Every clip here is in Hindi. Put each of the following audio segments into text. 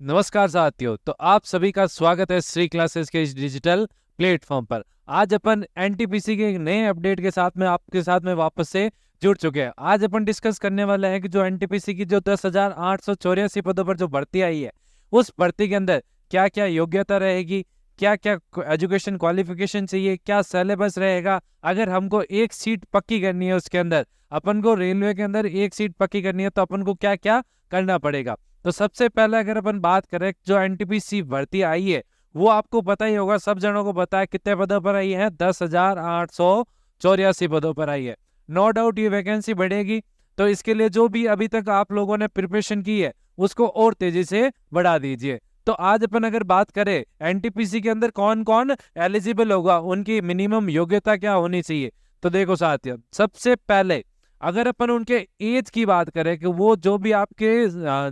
नमस्कार साथियों, तो आप सभी का स्वागत है श्री क्लासेस के इस डिजिटल प्लेटफॉर्म पर। आज अपन एनटीपीसी के एक नए अपडेट के साथ में आपके साथ में वापस से जुड़ चुके हैं। आज अपन डिस्कस करने वाले हैं कि जो एनटीपीसी की जो 10,884 पदों पर जो भर्ती आई है, उस भर्ती के अंदर क्या क्या योग्यता रहेगी, क्या क्या एजुकेशन क्वालिफिकेशन चाहिए, क्या सिलेबस रहेगा। अगर हमको एक सीट पक्की करनी है, उसके अंदर अपन को रेलवे के अंदर एक सीट पक्की करनी है, तो अपन को क्या क्या करना पड़ेगा। तो सबसे पहले अगर अपन बात करें, जो एनटीपीसी भर्ती आई है वो आपको पता ही होगा, सब जनों को पता है कितने पदों पर आई है। 10,884 पदों पर आई है। नो डाउट ये वैकेंसी बढ़ेगी, तो इसके लिए जो भी अभी तक आप लोगों ने प्रिपरेशन की है उसको और तेजी से बढ़ा दीजिए। तो आज अपन अगर बात करें एनटीपीसी के अंदर कौन कौन एलिजिबल होगा, उनकी मिनिमम योग्यता क्या होनी चाहिए, तो देखो साथियों, सबसे पहले अगर अपन उनके एज की बात करें कि वो जो भी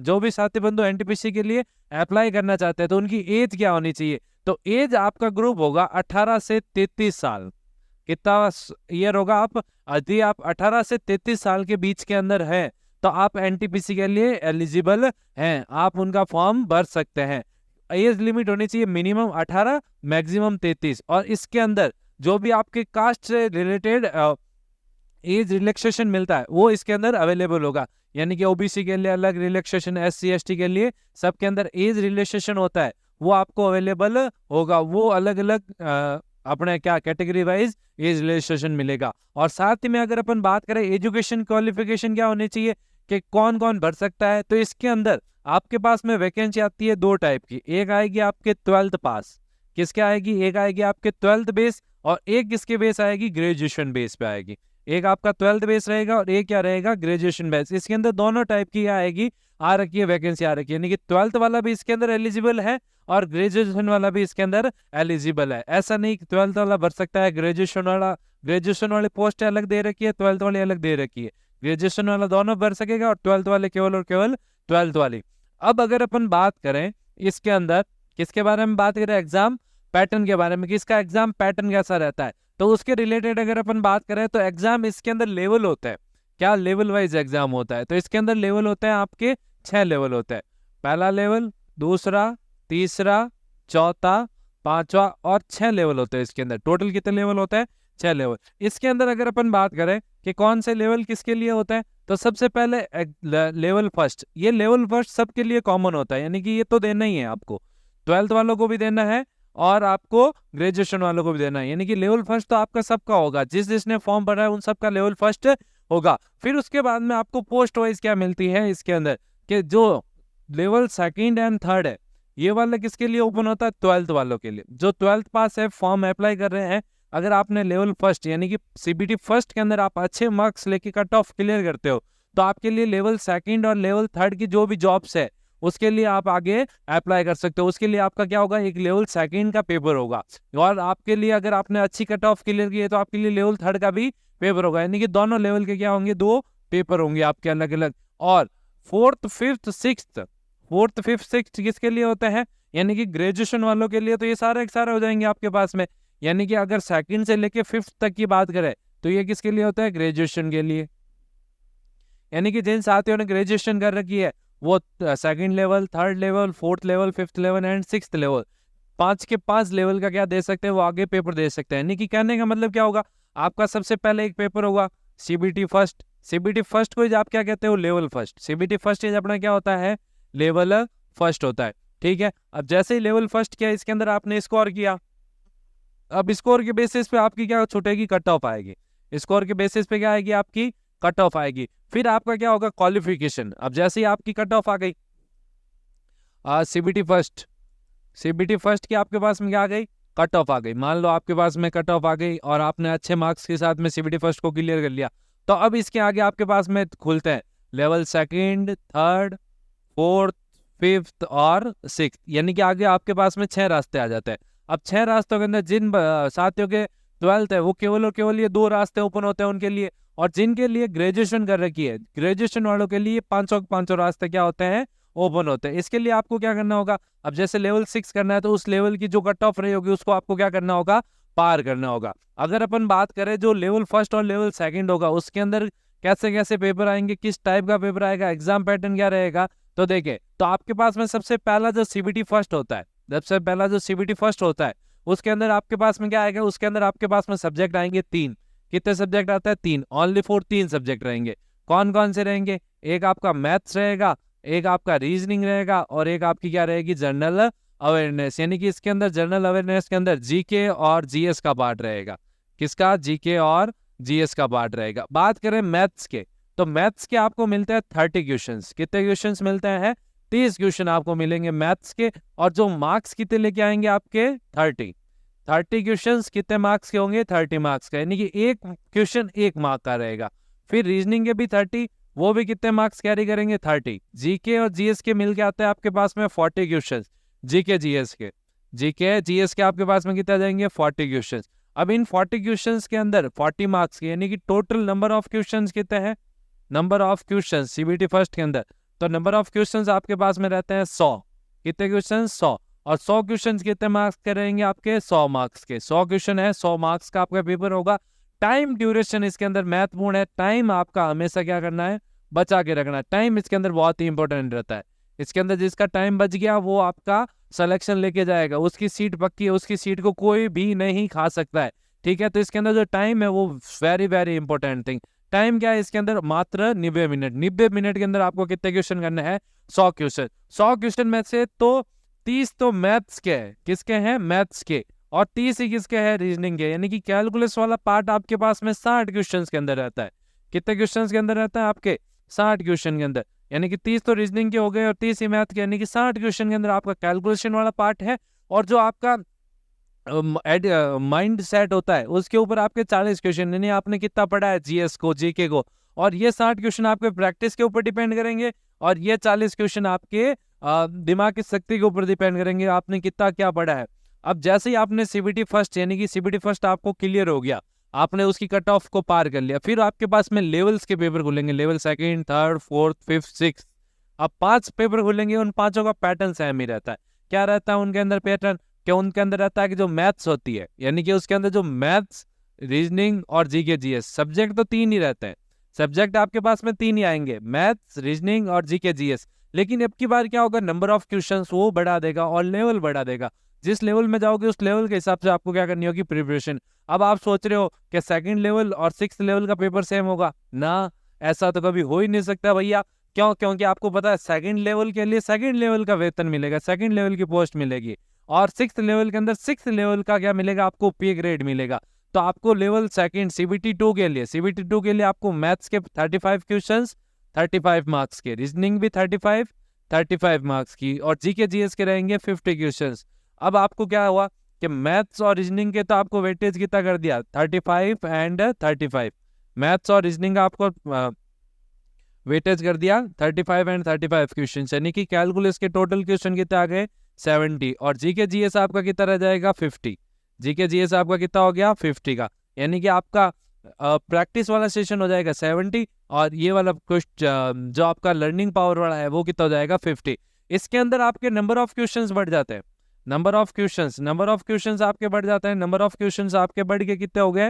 जो भी साथी बंधु एनटीपीसी के लिए अप्लाई करना चाहते हैं, तो उनकी एज क्या होनी चाहिए। तो एज आपका ग्रुप होगा 18 से 33 साल। कितना ईयर होगा आप, यदि आप 18 से 33 साल के बीच के अंदर हैं तो आप एनटीपीसी के लिए एलिजिबल हैं, आप उनका फॉर्म भर सकते हैं। एज लिमिट होनी चाहिए मिनिमम 18, मैक्सिमम 33, और इसके अंदर जो भी आपके कास्ट से रिलेटेड एज रिलैक्सेशन मिलता है वो इसके अंदर अवेलेबल होगा। यानी कि ओबीसी के लिए अलग रिलैक्सेशन, एससी एसटी के लिए सबके अंदर एज रिलैक्सेशन होता है, वो आपको अवेलेबल होगा। वो अलग अलग अपने क्या कैटेगरी वाइज एज रिलैक्सेशन मिलेगा। और साथ ही में अगर अपन बात करें एजुकेशन क्वालिफिकेशन क्या होनी चाहिए कि कौन कौन भर सकता है, तो इसके अंदर आपके पास में वैकेंसी आती है दो टाइप की। एक आएगी आपके 12th पास, किसके आएगी, एक आएगी आपके 12th बेस, और एक किसके बेस आएगी, ग्रेजुएशन बेस पे आएगी। एक आपका 12th बेस रहेगा और एक क्या रहेगा, ग्रेजुएशन बेस। इसके अंदर दोनों टाइप की आएगी, आ रखी है वैकेंसी आ रखी है। यानी कि 12th वाला भी इसके अंदर एलिजिबल है और ग्रेजुएशन वाला भी इसके अंदर एलिजिबल है। ऐसा नहीं कि 12th वाला भर सकता है, ग्रेजुएशन वाली पोस्ट अलग दे रखी है, 12th वाली अलग दे रखी है। ग्रेजुएशन वाला दोनों भर सकेगा और 12th वाले केवल और केवल 12th वाली। अब अगर अपन बात करें इसके अंदर किसके बारे में बात करें, एग्जाम पैटर्न के बारे में, किसका एग्जाम पैटर्न कैसा रहता है, तो उसके रिलेटेड अगर अपन बात करें तो एग्जाम इसके अंदर लेवल होता है। क्या लेवल वाइज एग्जाम होता है, तो इसके अंदर लेवल होते हैं आपके 6 लेवल होते हैं। पहला लेवल, दूसरा, तीसरा, चौथा, पांचवा और 6 लेवल होते हैं। इसके अंदर टोटल कितने लेवल होते हैं, 6 लेवल। इसके अंदर अगर अपन बात करें कि कौन से लेवल किसके लिए होता है, तो सबसे पहले लेवल फर्स्ट। ये लेवल फर्स्ट सबके लिए कॉमन होता है, यानी कि ये तो देना ही है आपको, 12th वालों को भी देना है और आपको ग्रेजुएशन वालों को भी देना है। यानी कि लेवल फर्स्ट तो आपका सबका होगा, जिस जिसने फॉर्म भरा है उन सबका लेवल फर्स्ट होगा। फिर उसके बाद में आपको पोस्ट वाइज क्या मिलती है इसके अंदर, कि जो लेवल सेकंड एंड थर्ड है, ये वाला किसके लिए ओपन होता है, 12th वालों के लिए। जो 12th पास है, फॉर्म अप्लाई कर रहे हैं, अगर आपने लेवल फर्स्ट यानी कि सीबीटी फर्स्ट के अंदर आप अच्छे मार्क्स लेके कट ऑफ क्लियर करते हो, तो आपके लिए लेवल सेकंड और लेवल थर्ड की जो भी जॉब्स है उसके लिए आप आगे अप्लाई कर सकते हो। उसके लिए आपका क्या होगा, एक लेवल सेकंड का पेपर होगा, और आपके लिए अगर आपने अच्छी कट ऑफ क्लियर की है तो आपके लिए लेवल थर्ड का भी पेपर होगा। यानी कि दोनों लेवल के क्या होंगे, दो पेपर होंगे आपके अलग अलग। और फोर्थ फिफ्थ सिक्स्थ किसके लिए होते हैं, यानी कि ग्रेजुएशन वालों के लिए। तो ये सारे सारे हो जाएंगे आपके पास में। यानी कि अगर सेकंड से लेके फिफ्थ तक की बात करें तो ये किसके लिए होता है, ग्रेजुएशन के लिए। यानी कि जिन साथियों ने ग्रेजुएशन कर रखी है वो second level, third level, fourth level, fifth level and sixth level, 5 के 5 लेवल का क्या दे सकते हैं, वो आगे पेपर दे सकते हैं। यानी कि कहने का मतलब क्या होगा, आपका सबसे पहले एक पेपर होगा सीबीटी फर्स्ट। सीबीटी फर्स्ट को आप क्या कहते हो, level first. CBT first as अपना क्या होता है, लेवल फर्स्ट होता है। ठीक है, अब जैसे ही लेवल फर्स्ट किया, इसके अंदर आपने स्कोर किया, अब स्कोर के बेसिस पे आपकी क्या छूटेगी, कट ऑफ आएगी। स्कोर के बेसिस पे क्या आएगी, आपकी कट ऑफ आएगी। फिर आपका क्या होगा, क्वालिफिकेशन। अब जैसे ही आपकी कट ऑफ आ गई, सीबीटी फर्स्ट की आपके पास में क्या आ गई, कट ऑफ आ गई। मान लो आपके पास में कट ऑफ आ गई और आपने अच्छे मार्क्स के साथ में सीबीटी फर्स्ट को क्लियर कर लिया, तो अब इसके आगे आपके पास में खुलते हैं level second, third, fourth, fifth और सिक्स्थ। यानी कि आगे आपके पास में 6 रास्ते आ जाते हैं। अब 6 रास्तों के अंदर जिन साथियों के 12th है वो केवल और केवल ये 2 रास्ते ओपन होते हैं उनके लिए, और जिनके लिए ग्रेजुएशन कर रखी है, ग्रेजुएशन वालों के लिए 500 रास्ते क्या होते हैं, ओपन होते हैं। इसके लिए आपको क्या करना होगा, अब जैसे लेवल 6 करना है तो उस लेवल की जो कट ऑफ रही होगी उसको आपको क्या करना होगा, पार करना होगा। अगर अपन बात करें जो लेवल फर्स्ट और लेवल सेकंड होगा उसके अंदर कैसे कैसे पेपर आएंगे, किस टाइप का पेपर आएगा, एग्जाम पैटर्न क्या रहेगा, तो देखिए, तो आपके पास में सबसे पहला जो सीबीटी फर्स्ट होता है, सबसे पहला जो सीबीटी फर्स्ट होता है, उसके अंदर आपके पास में क्या आएगा, उसके अंदर आपके पास में सब्जेक्ट आएंगे 3। कितने सब्जेक्ट आता है? 3, ओनली फॉर 3 सब्जेक्ट रहेंगे। कौन कौन से रहेंगे? एक आपका मैथ्स रहेगा, एक आपका रीजनिंग रहेगा, और एक आपकी क्या रहेगी, जनरल अवेयरनेस। यानी कि इसके अंदर जनरल अवेयरनेस के अंदर जीके और जीएस का पार्ट रहेगा। किसका? जीके और जीएस का पार्ट रहेगा। बात करें मैथ्स के, तो मैथ्स के आपको मिलते हैं 30 क्वेश्चंस। कितने क्वेश्चंस मिलते हैं? 30 क्वेश्चन आपको मिलेंगे मैथ्स के। और जो मार्क्स कितने लेके आएंगे आपके? 30 क्वेश्चंस कितने मार्क्स के होंगे? 30 मार्क्स का, यानी कि एक क्वेश्चन 1 मार्क का रहेगा। फिर रीजनिंग के भी 30, वो भी कितने मार्क्स कैरी करेंगे? 30। जीके और जीएस के मिलके आते हैं आपके पास में 40 क्वेश्चन। जीके जीएस के आपके पास में कितने आ जाएंगे? 40 क्वेश्चन। अब इन 40 क्वेश्चंस के अंदर 40 मार्क्स के, यानी कि टोटल नंबर ऑफ क्वेश्चंस कितने हैं? Number of questions CBT first के अंदर, तो नंबर ऑफ क्वेश्चंस आपके पास में रहते हैं 100। कितने क्वेश्चन? 100। और 100 क्वेश्चन कितने मार्क्स के रहेंगे आपके? 100 मार्क्स के। 100 क्वेश्चन है, 100 मार्क्स का आपका पेपर होगा। टाइम ड्यूरेशन इसके अंदर महत्वपूर्ण है। टाइम आपका हमेशा क्या करना है? बचा के रखना है। टाइम इसके अंदर बहुत ही इंपॉर्टेंट रहता है। इसके अंदर जिसका टाइम बच गया वो आपका सिलेक्शन लेके जाएगा, उसकी सीट पक्की है, उसकी सीट को कोई भी नहीं खा सकता है। ठीक है, तो इसके अंदर जो टाइम है वो very very important thing. Time क्या है इसके अंदर? मात्र 90 मिनट। 90 मिनट के अंदर आपको कितने क्वेश्चन करने हैं? 100 क्वेश्चन। 100 क्वेश्चन में से तो 30 तो मैथ्स के हैं। किसके हैं? मैथ्स के। और 30 ही किसके हैं? रीजनिंग के। यानी कि कैलकुलस वाला पार्ट आपके पास में 60 क्वेश्चन के अंदर रहता है। कितने क्वेश्चन के अंदर रहता है आपके? 60 क्वेश्चन के अंदर। यानी कि 30 तो रीजनिंग के हो गए और 30 ही मैथ के, यानी कि 60 क्वेश्चन के अंदर आपका कैलकुलेशन वाला पार्ट है। और जो आपका माइंड सेट होता है उसके ऊपर आपके 40 क्वेश्चन, यानी आपने कितना पढ़ा है जीएस को, जीके को। और ये 60 क्वेश्चन आपके प्रैक्टिस के ऊपर डिपेंड करेंगे, और ये 40 क्वेश्चन आपके दिमाग की शक्ति के ऊपर डिपेंड करेंगे, आपने कितना क्या पढ़ा है। अब जैसे ही आपने सीबीटी फर्स्ट, यानी कि सीबीटी फर्स्ट आपको क्लियर हो गया, आपने उसकी कट ऑफ को पार कर लिया, फिर आपके पास में लेवल्स के पेपर खुलेंगे। Level 2nd, 3rd, 4th, 5th, 6th, अब 5 पेपर खुलेंगे। उन 5 का पैटर्न सेम ही रहता है। क्या रहता है उनके अंदर पैटर्न? क्या उनके अंदर रहता है कि जो मैथ्स होती है, यानी कि उसके अंदर जो मैथ्स, रीजनिंग और जीके जीएस, सब्जेक्ट तो 3 ही रहते हैं। सब्जेक्ट आपके पास में 3 ही आएंगे, मैथ्स, रीजनिंग और जीके जीएस। लेकिन अब की बार क्या होगा? नंबर ऑफ क्वेश्चंस वो बढ़ा देगा और लेवल बढ़ा देगा। जिस लेवल में जाओगे उस लेवल के हिसाब से आपको क्या करनी होगी? प्रिपरेशन। अब आप सोच रहे हो कि 2nd लेवल और 6th लेवल का पेपर सेम होगा ना? ऐसा तो कभी हो ही नहीं सकता भैया। क्यों? क्योंकि आपको पता है 2nd लेवल के लिए 2nd लेवल का वेतन मिलेगा, 2nd लेवल की पोस्ट मिलेगी। और 6th लेवल के अंदर 6th लेवल का क्या मिलेगा? आपको पे ग्रेड मिलेगा। तो आपको लेवल 2nd सीबीटी 2 के लिए आपको मैथ्स के 35 क्वेश्चंस 35 मार्क्स के, रीजनिंग भी 35 मार्क्स की, और जीके जीएस के रहेंगे 50 क्वेश्चंस। अब आपको क्या हुआ कि मैथ्स और रीजनिंग के तो आपको वेटेज कितना कर दिया? 35 एंड 35। मैथ्स और रीजनिंग का आपको वेटेज कर दिया 35 एंड 35 क्वेश्चन, यानी कि कैलकुलस के टोटल क्वेश्चन कितने आ गए? 70। और जीके जीएस आपका कितना रह जाएगा? 50। जीके जीएस आपका कितना हो गया? 50 का। यानी कि आपका प्रैक्टिस वाला सेशन हो जाएगा 70, और ये वाला जो आपका लर्निंग पावर वाला है वो कितना हो जाएगा? 50। इसके अंदर आपके नंबर ऑफ क्वेश्चंस बढ़ जाते हैं। नंबर ऑफ क्वेश्चंस आपके बढ़ जाते हैं। नंबर ऑफ क्वेश्चंस आपके बढ़ के कितने हो गए?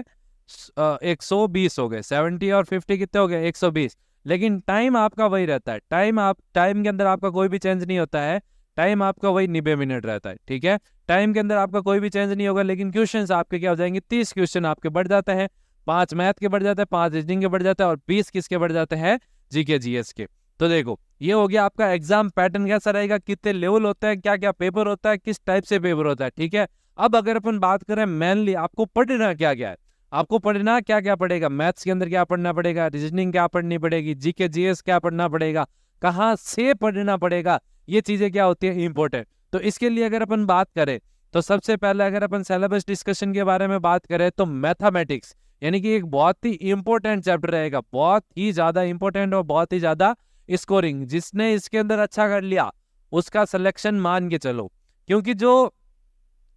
120 हो गए। 70 और 50 कितने हो गए? 120। लेकिन टाइम आपका वही रहता है। टाइम के अंदर आपका कोई भी चेंज नहीं होता है। टाइम आपका वही 90 मिनट रहता है। ठीक है, टाइम के अंदर आपका कोई भी चेंज नहीं होगा। लेकिन क्वेश्चंस आपके क्या हो जाएंगे? 30 क्वेश्चन आपके बढ़ जाते हैं। 5 मैथ के बढ़ जाते हैं, 5 रीजनिंग के बढ़ जाते हैं, और 20 किसके बढ़ जाते हैं? जीके जीएस के। तो देखो, ये हो गया आपका एग्जाम पैटर्न कैसा रहेगा, कितने लेवल होता है, क्या क्या पेपर होता है, किस टाइप से पेपर होता है। ठीक है, अब अगर अपन बात करें मेनली आपको पढ़ना क्या क्या है, आपको पढ़ना क्या क्या पड़ेगा? मैथ्स के अंदर क्या पढ़ना पड़ेगा? रीजनिंग क्या पढ़नी पड़ेगी? जीके जीएस क्या पढ़ना पड़ेगा? कहाँ से पढ़ना पड़ेगा? ये चीजें क्या होती है? इंपॉर्टेंट। तो इसके लिए अगर अपन बात करें तो सबसे पहले अगर अपन सिलेबस डिस्कशन के बारे में बात करें तो मैथमेटिक्स, यानी कि एक बहुत ही इंपॉर्टेंट चैप्टर रहेगा, बहुत ही ज्यादा इंपॉर्टेंट और बहुत ही ज्यादा स्कोरिंग। जिसने इसके अंदर अच्छा कर लिया उसका सिलेक्शन मान के चलो। क्योंकि जो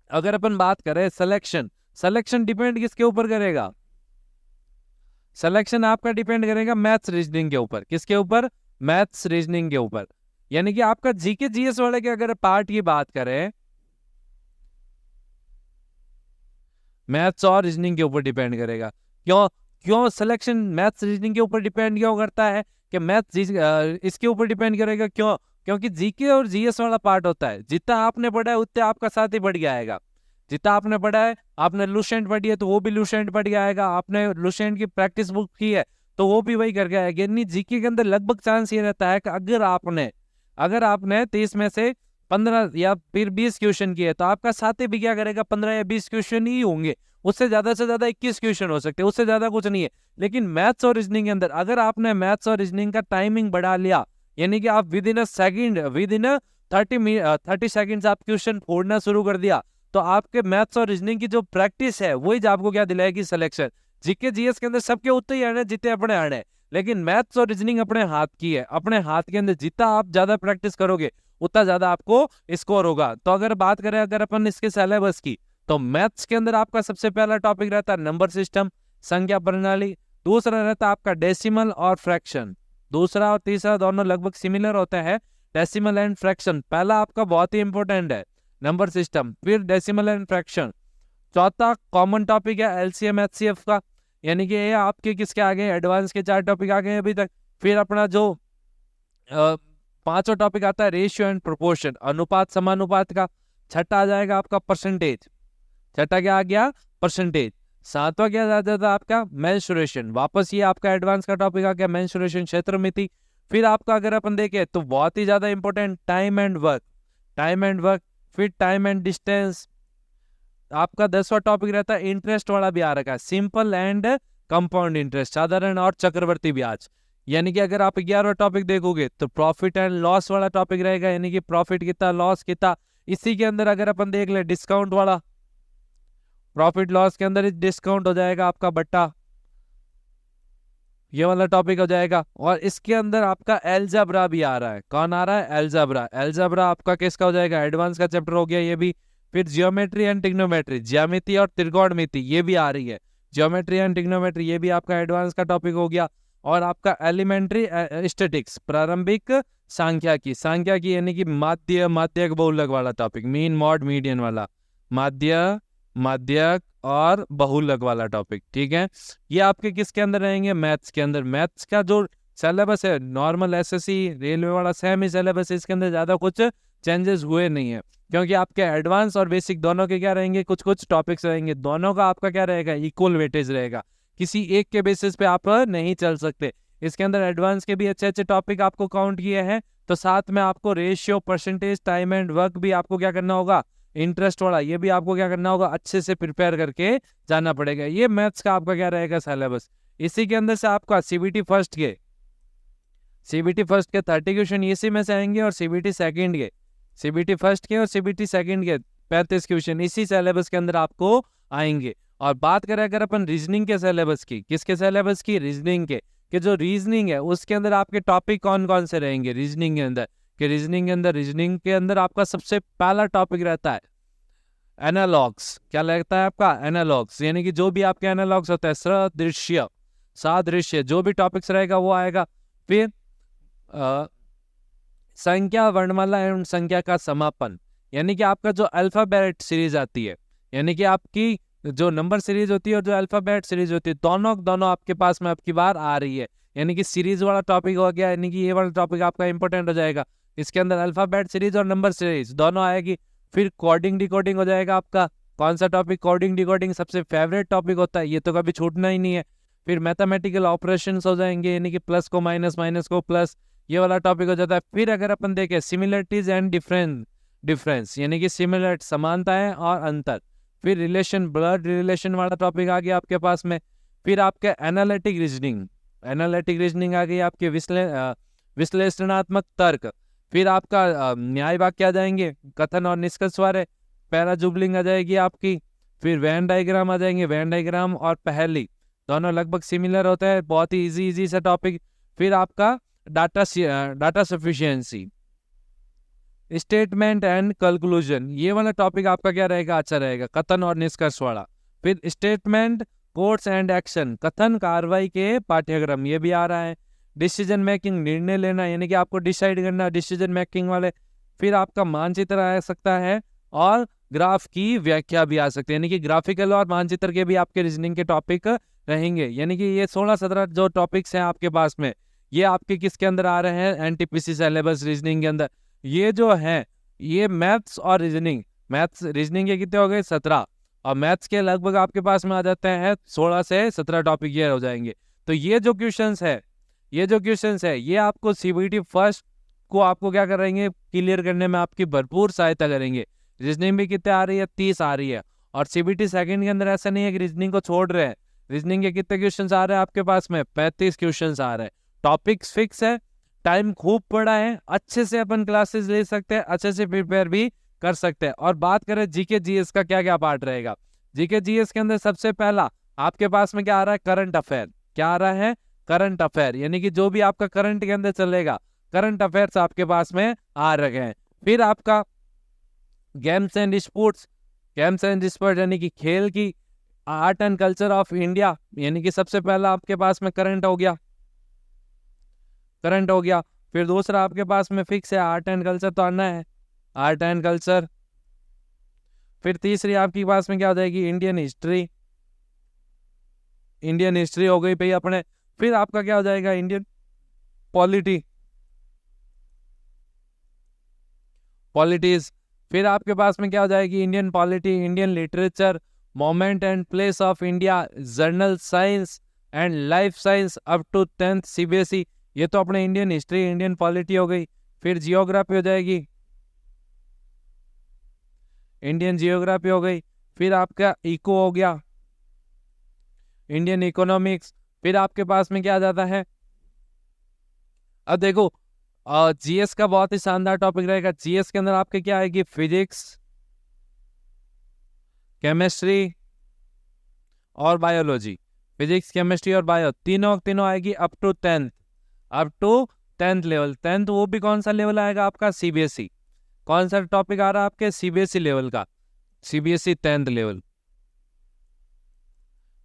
अगर अपन बात करें सिलेक्शन डिपेंड किसके ऊपर करेगा? सिलेक्शन आपका डिपेंड करेगा मैथ्स रीजनिंग के ऊपर। किसके ऊपर? मैथ्स रीजनिंग के ऊपर। यानी कि आपका जीके जीएस वाले के अगर पार्ट की बात करें, मैथ्स और रीजनिंग के ऊपर डिपेंड करेगा। क्यों? क्यों सिलेक्शन मैथ्स रीजनिंग के ऊपर डिपेंड क्यों करता है? कि मैथ्स इसके ऊपर डिपेंड करेगा। क्यों? क्योंकि जीके और जीएस वाला पार्ट होता है, जितना आपने पढ़ा है उतना आपका साथ ही बढ़ जाएगा। जितना आपने पढ़ा है, आपने लुसेंट पढ़ी है तो वो भी लुसेंट पढ़ जाएगा, आपने लुसेंट की प्रैक्टिस बुक की है तो वो भी वही करके आएगा। यानी जीके के अंदर लगभग चांस ये रहता है कि अगर आपने 30 में से 15 या फिर 20 क्वेश्चन किए तो आपका साथी भी क्या करेगा, 15 या 20 क्वेश्चन ही होंगे, उससे ज्यादा 21 क्वेश्चन हो सकते हैं, उससे ज्यादा कुछ नहीं है। लेकिन मैथ्स और रीजनिंग के अंदर अगर आपने मैथ्स और रीजनिंग का टाइमिंग बढ़ा लिया, यानी कि आप विद इन 30 सेकेंड आप क्वेश्चन फोड़ना शुरू कर दिया, तो आपके मैथ्स और रीजनिंग की जो प्रैक्टिस है वही आपको क्या दिलाएगी, सिलेक्शन। जीके जीएस के अंदर सबके उतने ही आने जितने अपने आने, लेकिन मैथ्स और रीजनिंग अपने हाथ की है, अपने हाथ के अंदर जितना आप ज्यादा प्रैक्टिस करोगे उतना ज्यादा आपको स्कोर होगा। तो अगर बात करें अगर अपन इसके सिलेबस की, तो मैथ्स के अंदर आपका सबसे पहला टॉपिक रहता है नंबर सिस्टम, संख्या प्रणाली। दूसरा रहता है आपका डेसिमल और फ्रैक्शन। दूसरा और तीसरा दोनों लगभग सिमिलर होते हैं, डेसिमल एंड फ्रैक्शन। पहला आपका बहुत ही इंपॉर्टेंट है नंबर सिस्टम, फिर डेसिमल एंड फ्रैक्शन। चौथा कॉमन टॉपिक है एलसीएम एचसीएफ का, यानी कि ये आपके किसके आगे, एडवांस के 4 टॉपिक आ गए अभी तक। फिर अपना जो पांचवा टॉपिक आता है रेशियो एंड प्रोपोर्शन, अनुपात समानुपात का। छठा आ जाएगा आपका परसेंटेज, छठा क्या आ गया, परसेंटेज। सातवां क्या आ जाता है आपका मेंसुरेशन, वापस ये आपका एडवांस का टॉपिक आ गया मेंसुरेशन, क्षेत्रमिति। फिर आपका अगर अपन देखें तो बहुत ही ज्यादा इंपॉर्टेंट टाइम एंड वर्क। फिर टाइम एंड डिस्टेंस। आपका 10वां टॉपिक रहता है इंटरेस्ट वाला भी आ रखा है, सिंपल एंड कंपाउंड इंटरेस्ट, साधारण और चक्रवर्ती ब्याज। यानी कि अगर आप 11वां टॉपिक देखोगे तो प्रॉफिट एंड लॉस वाला टॉपिक रहेगा, यानी कि प्रॉफिट कितना लॉस कितना। इसी के अंदर अगर अपन देख ले डिस्काउंट वाला, प्रॉफिट लॉस के अंदर डिस्काउंट हो जाएगा आपका बट्टा, ये वाला टॉपिक हो जाएगा। और इसके अंदर आपका एलजेब्रा भी आ रहा है, कौन आ रहा है, एलजेब्रा आपका किसका हो जाएगा, एडवांस का चैप्टर हो गया ये भी। फिर जियोमेट्री एंड ट्रिग्नोमेट्री, ज्यामिति और त्रिकोणमिति ये भी आ रही है, जियोमेट्री एंड ट्रिग्नोमेट्री ये भी आपका एडवांस का टॉपिक हो गया। और आपका एलिमेंट्री स्टैटिक्स, प्रारंभिक सांख्यिकी यानी कि माध्यक बहुलक वाला टॉपिक, मीन मॉड मीडियन वाला, माध्यक और बहुलक वाला टॉपिक, ठीक है। ये आपके किसके अंदर रहेंगे, मैथ्स के अंदर। मैथ्स का जो सिलेबस है नॉर्मल एसएससी रेलवे वाला सेम ही सिलेबस है, इसके अंदर ज्यादा कुछ चेंजेस हुए नहीं है, क्योंकि आपके एडवांस और बेसिक दोनों के क्या रहेंगे, कुछ टॉपिक्स रहेंगे, दोनों का आपका क्या रहेगा, इक्वल वेटेज रहेगा, किसी एक के बेसिस पे आप नहीं चल सकते। इसके अंदर एडवांस के भी अच्छे टॉपिक आपको काउंट किए हैं, तो साथ में आपको ratio, percentage, time and work भी आपको क्या करना होगा, इंटरेस्ट वाला ये भी आपको क्या करना होगा, अच्छे से प्रिपेयर करके जाना पड़ेगा। ये मैथ्स का आपका क्या रहेगा सिलेबस। इसी के अंदर से आपका सीबीटी फर्स्ट के 30 क्वेश्चन इसी में से आएंगे, और सीबीटी फर्स्ट के और सीबीटी सेकंड के 35 क्वेश्चन इसी सिलेबस के अंदर आपको आएंगे। और बात करें अगर अपन रीजनिंग के सिलेबस की, किसके सिलेबस की, रीजनिंग के, कि जो रीजनिंग है उसके अंदर आपके टॉपिक कौन कौन से रहेंगे रीजनिंग के अंदर, कि रीजनिंग के अंदर आपका सबसे पहला टॉपिक रहता है एनालॉग्स। क्या लगता है आपका, एनालॉग्स, यानी कि जो भी आपके एनालॉग्स होता है, सादृश्य जो भी टॉपिक्स रहेगा वो आएगा। फिर संख्या, वर्णमाला एवं संख्या का समापन, यानी कि आपका जो अल्फाबेट सीरीज आती है, यानी कि आपकी जो नंबर सीरीज होती है और जो अल्फाबेट सीरीज होती है, दोनों आपके पास में आपकी बार आ रही है, यानी कि सीरीज वाला टॉपिक हो गया, यानी कि ये वाला टॉपिक आपका इंपॉर्टेंट हो जाएगा। इसके अंदर अल्फाबेट सीरीज और नंबर सीरीज दोनों आएगी। फिर कोडिंग डिकोडिंग हो जाएगा आपका, कौन सा टॉपिक, कोडिंग डिकोडिंग सबसे फेवरेट टॉपिक होता है, ये तो कभी छूटना ही नहीं है। फिर मैथमेटिकल ऑपरेशंस हो जाएंगे, यानी कि प्लस को माइनस, माइनस को प्लस, ये वाला टॉपिक हो जाता है। फिर अगर अपन देखें सिमिलरिटीज एंड डिफरेंस, यानी कि सिमिलर समानताएं और अंतर। फिर रिलेशन, ब्लड रिलेशन वाला टॉपिक आ गया आपके पास में। फिर आपके एनालिटिक रीजनिंग आ गई, आपके विश्लेषणात्मक तर्क। फिर आपका न्याय वाक्य आ जाएंगे, कथन और निष्कर्ष वाले, पैराजुबलिंग आ जाएगी आपकी। फिर वेन डायग्राम आ जाएंगे, वेन डायग्राम और पहेली दोनों लगभग सिमिलर होता है, बहुत ही इजी सा टॉपिक। फिर आपका data sufficiency, statement and conclusion, ये वाला टॉपिक आपका क्या रहेगा, अच्छा रहेगा, कथन और निष्कर्ष वाला। फिर स्टेटमेंट, कोर्स एंड एक्शन, कथन कार्रवाई के पाठ्यक्रम ये भी आ रहा है। डिसीजन मेकिंग, निर्णय लेना, यानी कि आपको डिसाइड करना, डिसीजन मेकिंग वाले। फिर आपका मानचित्र आ सकता है और ग्राफ की व्याख्या भी आ सकती है, यानी कि ग्राफिकल और मानचित्र के भी आपके रीजनिंग के टॉपिक रहेंगे। यानी कि ये 16-17 जो टॉपिक्स हैं आपके पास में, ये आपके किसके अंदर आ रहे हैं, एनटीपीसी सिलेबस रीजनिंग के अंदर। ये जो है ये मैथ्स और रीजनिंग, मैथ्स रीजनिंग के कितने हो गए 17, और मैथ्स के लगभग आपके पास में आ जाते हैं 16 से 17 टॉपिक ये हो जाएंगे। तो ये जो क्वेश्चंस है, ये जो क्वेश्चंस है ये आपको सीबीटी फर्स्ट को आपको क्या करेंगे, क्लियर करने में आपकी भरपूर सहायता करेंगे। रीजनिंग भी कितने आ रही है, 30 आ रही है। और सीबीटी सेकंड के अंदर ऐसा नहीं है कि रीजनिंग को छोड़ रहे हैं, रीजनिंग के कितने क्वेश्चंस आ रहे हैं आपके पास में, 35 क्वेश्चंस आ रहे हैं। टॉपिक्स फिक्स है, टाइम खूब पड़ा है, अच्छे से अपन क्लासेस ले सकते हैं, अच्छे से प्रिपेयर भी कर सकते हैं। और बात करें जीके जीएस का क्या क्या पार्ट रहेगा, जीके जीएस के अंदर सबसे पहला आपके पास में क्या आ रहा है, करंट अफेयर। क्या आ रहा है, करंट अफेयर, यानी कि जो भी आपका करंट के अंदर चलेगा, करंट अफेयर्स आपके पास में आ रहे हैं। फिर आपका games and sports, games and sports यानी कि खेल की, art and culture of India, यानी कि सबसे पहला आपके पास में करंट हो गया, करंट हो गया। फिर दूसरा आपके पास में फिक्स है, आर्ट एंड कल्चर तो आना है, आर्ट एंड कल्चर। फिर तीसरी आपके पास में क्या हो जाएगी, इंडियन हिस्ट्री, इंडियन हिस्ट्री हो गई भाई अपने। फिर आपका क्या हो जाएगा, इंडियन पॉलिटी, पॉलिटीज। फिर आपके पास में क्या हो जाएगी, Indian polity, Indian literature, moment and place of India, general science and life science up to 10th CBSE. ये तो अपने इंडियन हिस्ट्री, इंडियन पॉलिटी हो गई। फिर जियोग्राफी हो जाएगी, इंडियन जियोग्राफी हो गई। फिर आपका इको हो गया, इंडियन इकोनॉमिक्स। फिर आपके पास में क्या आ जाता है, अब देखो जीएस का बहुत ही शानदार टॉपिक रहेगा। जीएस के अंदर आपके क्या आएगी, फिजिक्स, केमिस्ट्री और बायोलॉजी, फिजिक्स केमिस्ट्री और बायो, तीनों आएगी up to 10th, up to 10th level. 10th वो भी कौन सा लेवल आएगा आपका, सीबीएसई। कौन सा टॉपिक आ रहा है आपके, सीबीएसई लेवल का, सीबीएसई 10th लेवल।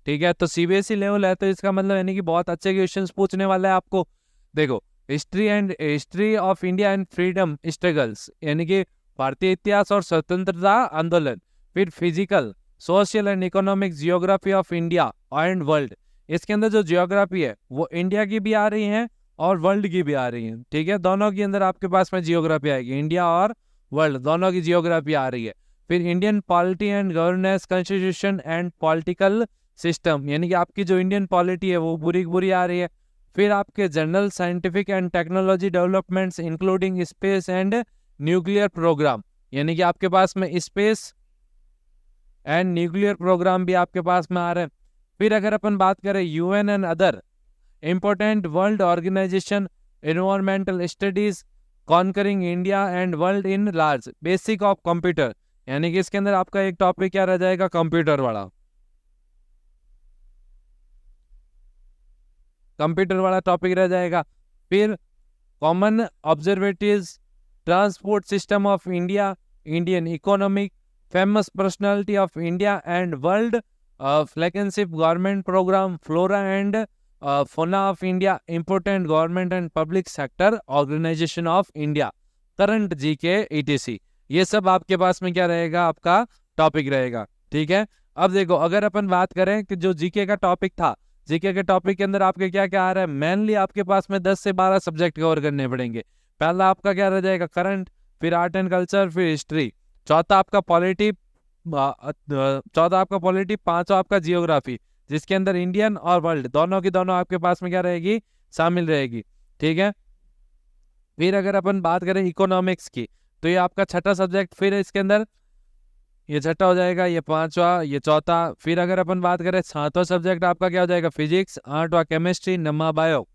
ठीक है, तो सीबीएसई लेवल है तो इसका मतलब यानी कि बहुत अच्छे क्वेश्चंस पूछने वाला है आपको। देखो history of India and freedom struggles, यानी कि भारतीय इतिहास और स्वतंत्रता आंदोलन। फिर physical, social and economic geography of India and world. इसके अंदर जो जियोग्राफी है वो इंडिया की भी आ रही है और वर्ल्ड की भी आ रही है। ठीक है, दोनों के अंदर आपके पास में जियोग्राफी आएगी, इंडिया और वर्ल्ड दोनों की जियोग्राफी आ रही है। फिर Indian polity and governance, constitution and political system, यानी कि आपकी जो इंडियन पॉलिटी है वो पूरी पूरी आ रही है। फिर आपके general scientific and technology developments including space and nuclear programme, यानी कि आपके पास में स्पेस एंड न्यूक्लियर प्रोग्राम भी आपके पास में आ रहे हैं। फिर अगर अपन बात करें UN and other important world organisation, environmental studies, conquering India and world in large, basic of computer, यानी कि इसके अंदर आपका एक टॉपिक क्या रह जाएगा, कंप्यूटर वाला, कंप्यूटर वाला टॉपिक रह जाएगा। फिर common observatories, transport system of India, Indian economic, famous personality of India and world, flagship government programme, flora and fauna of India, important government and public sector organisation of India, current GK etc. ये सब आपके पास में क्या रहेगा, आपका टॉपिक रहेगा। ठीक है, अब देखो अगर अपन बात करें कि जो जीके का टॉपिक था, जीके के टॉपिक के अंदर आपके क्या क्या आ रहा है, मेनली आपके पास में 10 से 12 सब्जेक्ट कवर करने पड़ेंगे। पहला आपका क्या रह जाएगा, करंट, फिर आर्ट एंड कल्चर, फिर हिस्ट्री, चौथा आपका पॉलिटी, पांचवा आपका जियोग्राफी, जिसके अंदर इंडियन और वर्ल्ड दोनों की दोनों आपके पास में क्या रहेगी, शामिल रहेगी। ठीक है, फिर अगर अपन बात करें इकोनॉमिक्स की तो ये आपका छठा सब्जेक्ट, फिर इसके अंदर ये छठा हो जाएगा, ये पांचवा, ये चौथा। फिर अगर अपन बात करें सातवां सब्जेक्ट आपका क्या हो जाएगा, फिजिक्स, आठवां केमिस्ट्री, नौवां बायो।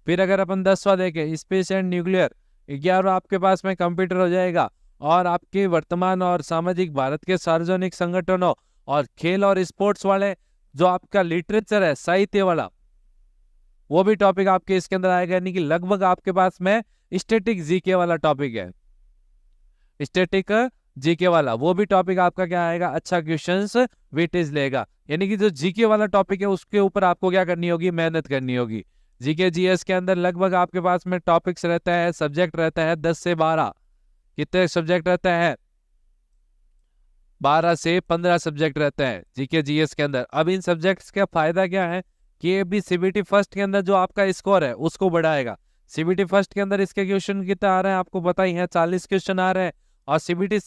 फिर अगर अपन 10वां देखें स्पेस एंड न्यूक्लियर, 11वां आपके पास में कंप्यूटर हो जाएगा। और आपके वर्तमान और सामाजिक भारत के सार्वजनिक संगठनों और खेल और स्पोर्ट्स वाले जो आपका लिटरेचर है, साहित्य वाला, वो भी टॉपिक आपके इसके अंदर आएगा, यानी कि लगभग आपके पास में स्टैटिक जीके वाला टॉपिक है, स्टैटिक जीके वाला, वो भी टॉपिक आपका क्या आएगा, अच्छा क्वेश्चंस वेटेज लेगा। यानी कि जो जीके वाला टॉपिक है उसके ऊपर आपको क्या करनी होगी, मेहनत करनी होगी। जीके जीएस के अंदर लगभग आपके पास में टॉपिक्स रहता है, सब्जेक्ट रहता है 10 से 12। कितने सब्जेक्ट रहता है, 12 से 15 सब्जेक्ट रहता है जीके जीएस के अंदर। अब इन सब्जेक्ट्स का फायदा क्या है कि ये भी सीबीटी फर्स्ट के अंदर जो आपका स्कोर है उसको बढ़ाएगा। सीबीटी फर्स्ट के अंदर इसके क्वेश्चन कितने आ रहे हैं आपको पता ही है, 40 क्वेश्चन आ रहे हैं। और सीबीटी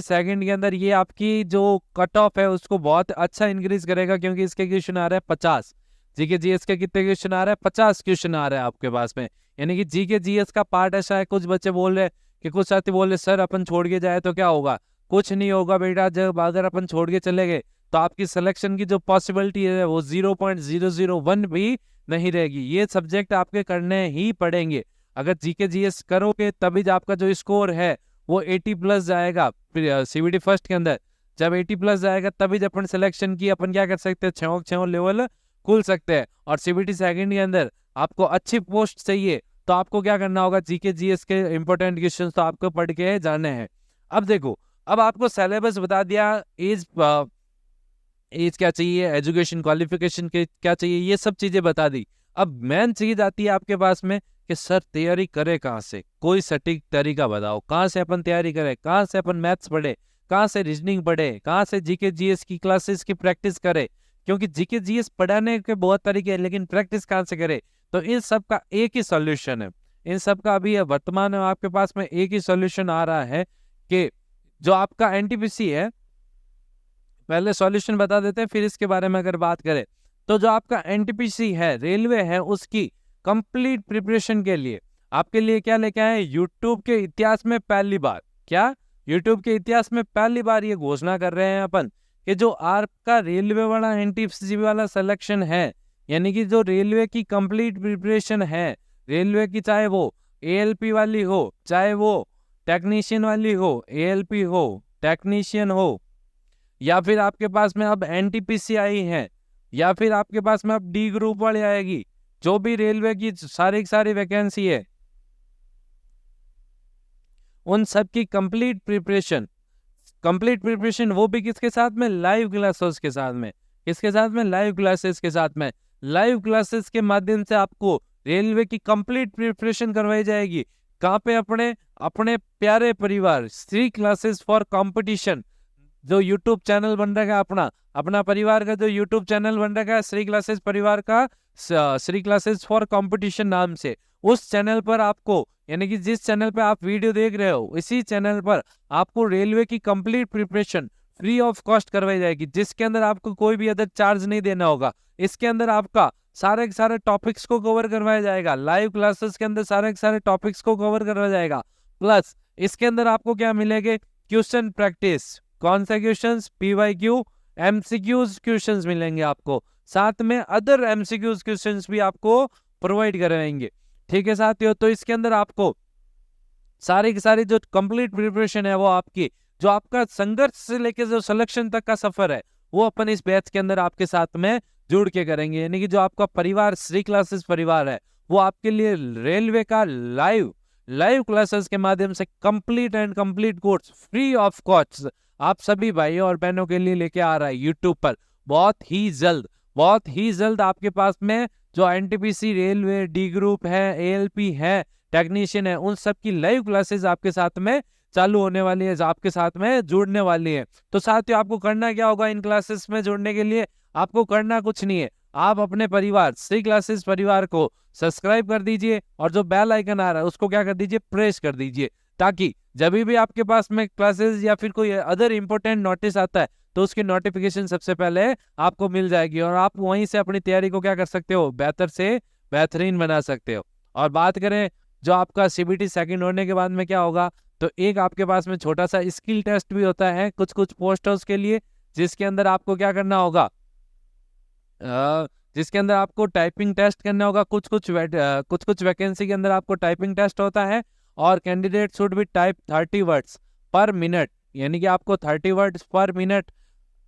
सेकंड के अंदर ये आपकी जो कट ऑफ है उसको बहुत अच्छा इंक्रीज करेगा, क्योंकि इसके क्वेश्चन आ रहे हैं 50। जीके जीएस के कितने क्वेश्चन आ रहे हैं? 50 क्वेश्चन आ रहे हैं आपके पास में। यानी कि जीके जीएस का पार्ट ऐसा है, कुछ बच्चे बोल रहे कि कुछ साथी बोल रहे सर अपन छोड़ के जाए तो क्या होगा? कुछ नहीं होगा बेटा, जब अगर अपन छोड़ के चले गए तो आपकी सिलेक्शन की जो पॉसिबिलिटी है वो 0.001 भी नहीं रहेगी। ये सब्जेक्ट आपके करने ही पड़ेंगे। अगर जीके जीएस करोगे तभी आपका जो स्कोर है वो 80 प्लस जाएगा सीबीटी फर्स्ट के अंदर। जब 80 प्लस जाएगा तभी जब अपन सिलेक्शन की अपन क्या कर सकते हैं, 6 लेवल खुल सकते हैं। और सीबीटी सेकंड के अंदर आपको अच्छी पोस्ट चाहिए तो आपको क्या करना होगा, जीके जीएस के इंपॉर्टेंट क्वेश्चन तो आपको पढ़ के जाने हैं। अब देखो, अब आपको सिलेबस बता दिया, एज क्या चाहिए, एजुकेशन क्वालिफिकेशन के क्या चाहिए, ये सब चीजें बता दी। अब मेन चीज आती है आपके पास में कि सर तैयारी करे कहाँ से, कोई सटीक तरीका बताओ कहाँ से अपन तैयारी करें, कहाँ से अपन मैथ्स पढ़े, कहाँ से रीजनिंग पढ़े, कहाँ से जीके जीएस की क्लासेस की प्रैक्टिस करे। क्योंकि जीके जीएस पढ़ाने के बहुत तरीके हैं, लेकिन प्रैक्टिस कहाँ से करे? तो इन सब का एक ही सॉल्यूशन है। इन सब का अभी वर्तमान में आपके पास में एक ही सॉल्यूशन आ रहा है कि जो आपका एनटीपीसी है, पहले सॉल्यूशन बता देते हैं फिर इसके बारे में अगर बात करें तो जो आपका एनटीपीसी है, रेलवे है, उसकी कंप्लीट प्रिपरेशन के लिए आपके लिए क्या लेके आए? यूट्यूब के इतिहास में पहली बार, क्या यूट्यूब के इतिहास में पहली बार ये घोषणा कर रहे हैं अपन कि जो आपका रेलवे वाला एनटीपीसी वाला सिलेक्शन है, यानी कि जो रेलवे की कंप्लीट प्रिपरेशन है, रेलवे की चाहे वो एएलपी वाली हो, चाहे वो टेक्नीशियन वाली हो, एएलपी हो, टेक्नीशियन हो, या फिर आपके पास में अब एनटीपीसी आई है, या फिर आपके पास में अब डी ग्रुप वाली आएगी, जो भी रेलवे की सारी वैकेंसी है, उन सब की कंप्लीट प्रिपरेशन वो भी किसके साथ में? लाइव क्लासेस के साथ में। किसके साथ में? लाइव क्लासेस के साथ में। लाइव क्लासेस के माध्यम से आपको रेलवे की कंप्लीट प्रिपरेशन करवाई जाएगी। कहाँ पे? अपने प्यारे परिवार श्री क्लासेस फॉर कंपटीशन, जो यूट्यूब चैनल बन रहा है अपना परिवार का जो यूट्यूब चैनल बन रहा है श्री क्लासेस परिवार का, श्री क्लासेस फॉर कंपटीशन नाम से, उस चैनल पर आपको, यानी कि जिस चैनल पे आप वीडियो देख रहे हो इसी चैनल पर आपको रेलवे की complete preparation free of cost करवाई जाएगी, जिसके अंदर आपको कोई भी अदर चार्ज नहीं देना होगा। इसके अंदर आपका सारे के सारे टॉपिक्स को कवर करवाया जाएगा। लाइव क्लासेस के अंदर सारे के सारे टॉपिक्स को कवर करवाया जाएगा। प्लस इसके अंदर आपको क्या मिलेंगे? Question practice. कौन से क्वेश्चंस? पीवाईक्यू, एमसीक्यूज क्वेश्चंस मिलेंगे आपको। साथ में अदर एमसीक्यूज क्वेश्चंस भी आपको प्रोवाइड करवाएंगे। ठीक है साथियों, तो इसके अंदर आपको सारी की सारी जो कंप्लीट प्रिपरेशन है वो आपकी, जो आपका संघर्ष से लेकर जो सिलेक्शन तक का सफर है वो अपन इस बैच के अंदर आपके साथ में जुड़ के करेंगे। यानी कि जो आपका परिवार श्री क्लासेस परिवार है वो आपके लिए रेलवे का लाइव क्लासेस के माध्यम से complete course free of cost आप सभी भाइयों और बहनों के लिए लेके आ रहा है यूट्यूब पर। बहुत ही जल्द आपके पास में जो एनटीपीसी, रेलवे, डी ग्रुप है, एएलपी है, टेक्नीशियन है, उन सब की लाइव क्लासेस आपके साथ में चालू होने वाली है, आपके साथ में जुड़ने वाली है। तो साथियों आपको करना क्या होगा इन क्लासेस में जुड़ने के लिए? आपको करना कुछ नहीं है, आप अपने परिवार श्री क्लासेस परिवार को सब्सक्राइब कर दीजिए और जो बेल आइकन आ रहा है उसको क्या कर दीजिए? प्रेस कर दीजिए, ताकि जब भी आपके पास में क्लासेस या फिर कोई अदर इंपॉर्टेंट नोटिस आता है तो उसकी नोटिफिकेशन सबसे पहले आपको मिल जाएगी और आप वहीं से अपनी तैयारी को क्या कर सकते हो? बेहतर से बेहतरीन बना सकते हो। और बात करें जो आपका सीबीटी सेकंड होने के बाद में क्या होगा, तो एक आपके पास में छोटा सा स्किल टेस्ट भी होता है कुछ पोस्टर्स के लिए, जिसके अंदर आपको क्या करना होगा? जिसके अंदर आपको टाइपिंग टेस्ट करना होगा। कुछ वैकेंसी के अंदर आपको टाइपिंग टेस्ट होता है और candidate should be type 30 words पर मिनट, यानी कि आपको 30 वर्ड्स पर मिनट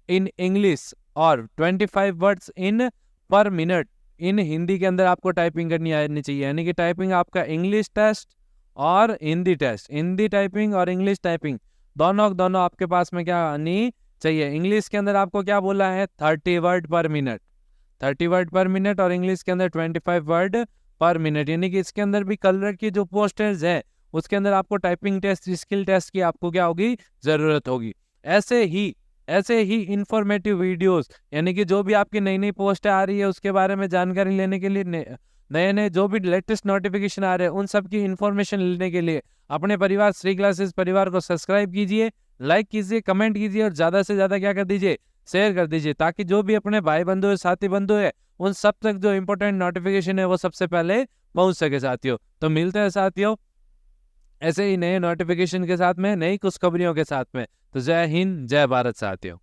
इन इंग्लिश और 25 वर्ड्स इन पर मिनट इन हिंदी के अंदर आपको टाइपिंग करनी आनी चाहिए। यानी कि टाइपिंग आपका इंग्लिश टेस्ट और हिंदी टेस्ट, हिंदी टाइपिंग और इंग्लिश टाइपिंग दोनों आपके पास में क्या आनी चाहिए। इंग्लिश के अंदर आपको क्या बोला है? 30 वर्ड पर मिनट, 30 वर्ड पर मिनट, और इंग्लिश के अंदर 25 वर्ड पर मिनट। यानी कि इसके अंदर भी कलर की जो पोस्टर्स है उसके अंदर आपको टाइपिंग टेस्ट, स्किल टेस्ट की आपको क्या होगी? जरूरत होगी। ऐसे ही इंफॉर्मेटिव वीडियोस, यानी कि जो भी आपकी नई पोस्ट आ रही है उसके बारे में जानकारी लेने के लिए नए नए जो भी लेटेस्ट नोटिफिकेशन आ रहे हैं उन सब की इन्फॉर्मेशन लेने के लिए अपने परिवार श्री क्लासेस परिवार को सब्सक्राइब कीजिए, लाइक कीजिए, कमेंट कीजिए और ज्यादा से ज्यादा क्या कर दीजिए, शेयर कर दीजिए, ताकि जो भी अपने भाई बंधु है, साथी बंधु है, उन सब तक जो इंपॉर्टेंट नोटिफिकेशन है वो सबसे पहले पहुंच सके साथियों। तो मिलते हैं साथियों ऐसे ही नए नोटिफिकेशन के साथ में, नई खुशखबरियों के साथ में। तो जय हिंद, जय भारत साथियों।